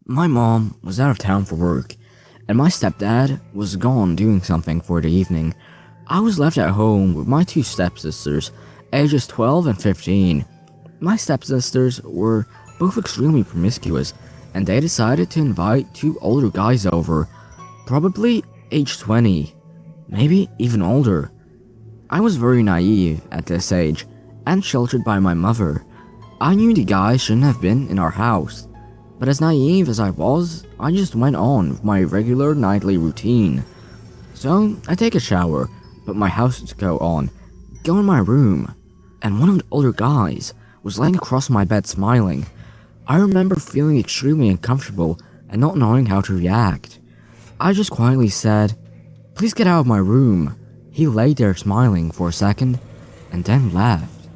My mom was out of town for work, and my stepdad was gone doing something for the evening. I was left at home with my two stepsisters, ages 12 and 15. My stepsisters were both extremely promiscuous, and they decided to invite two older guys over, probably age 20, maybe even older. I was very naive at this age, and sheltered by my mother. I knew the guys shouldn't have been in our house, but as naive as I was, I just went on with my regular nightly routine. So, I take a shower, put my house coat on, go in my room, and one of the older guys was laying across my bed smiling. I remember feeling extremely uncomfortable and not knowing how to react. I just quietly said, "Please get out of my room." He lay there smiling for a second, and then left.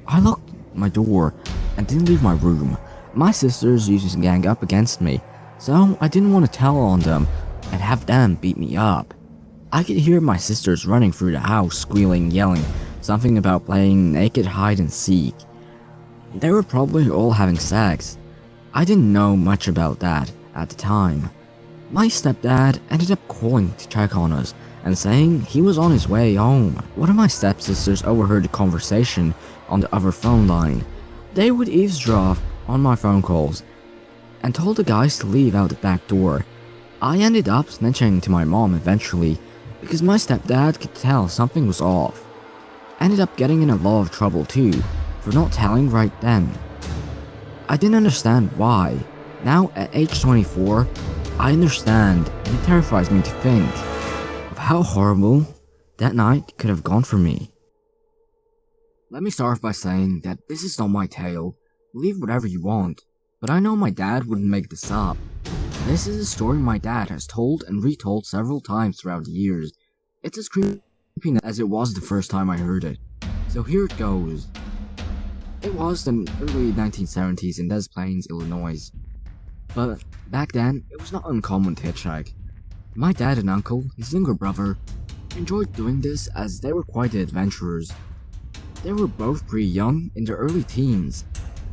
I locked my door and didn't leave my room. My sisters used to gang up against me, so I didn't want to tell on them and have them beat me up. I could hear my sisters running through the house, squealing, yelling, something about playing naked hide and seek. They were probably all having sex. I didn't know much about that at the time. My stepdad ended up calling to check on us and saying he was on his way home. One of my stepsisters overheard the conversation on the other phone line. They would eavesdrop on my phone calls and told the guys to leave out the back door. I ended up snitching to my mom eventually because my stepdad could tell something was off. Ended up getting in a lot of trouble too for not telling right then. I didn't understand why. Now at age 24, I understand, and it terrifies me to think of how horrible that night could have gone for me. Let me start off by saying that this is not my tale. Believe whatever you want, but I know my dad wouldn't make this up. This is a story my dad has told and retold several times throughout the years. It's as creepy as it was the first time I heard it. So here it goes. It was the early 1970s in Des Plaines, Illinois. But back then, it was not uncommon to hitchhike. My dad and uncle, his younger brother, enjoyed doing this as they were quite the adventurers. They were both pretty young, in their early teens.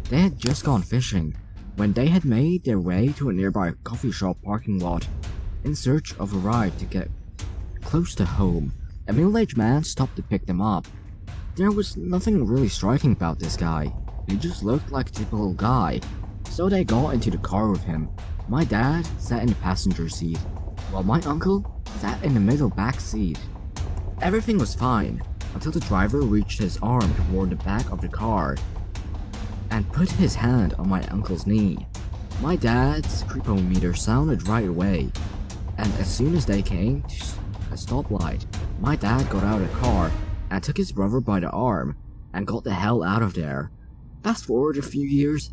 They had just gone fishing when they had made their way to a nearby coffee shop parking lot in search of a ride to get close to home. A middle-aged man stopped to pick them up. There was nothing really striking about this guy. He just looked like a typical guy. So they got into the car with him. My dad sat in the passenger seat, while my uncle sat in the middle back seat. Everything was fine until the driver reached his arm toward the back of the car and put his hand on my uncle's knee. My dad's creepometer sounded right away, and as soon as they came to a stoplight, my dad got out of the car and took his brother by the arm and got the hell out of there. Fast forward a few years,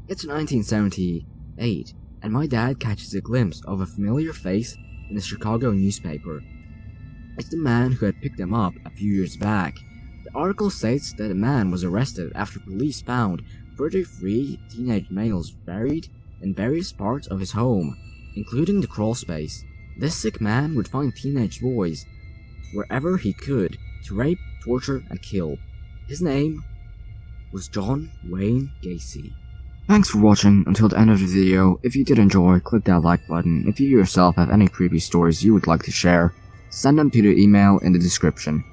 it's 1978, and my dad catches a glimpse of a familiar face in the Chicago newspaper. It's the man who had picked them up a few years back. The article states that the man was arrested after police found 33 teenage males buried in various parts of his home, including the crawl space. This sick man would find teenage boys wherever he could to rape, torture, and kill. His name was John Wayne Gacy. Thanks for watching until the end of the video. If you did enjoy, click that like button. If you yourself have any creepy stories you would like to share, send them to the email in the description.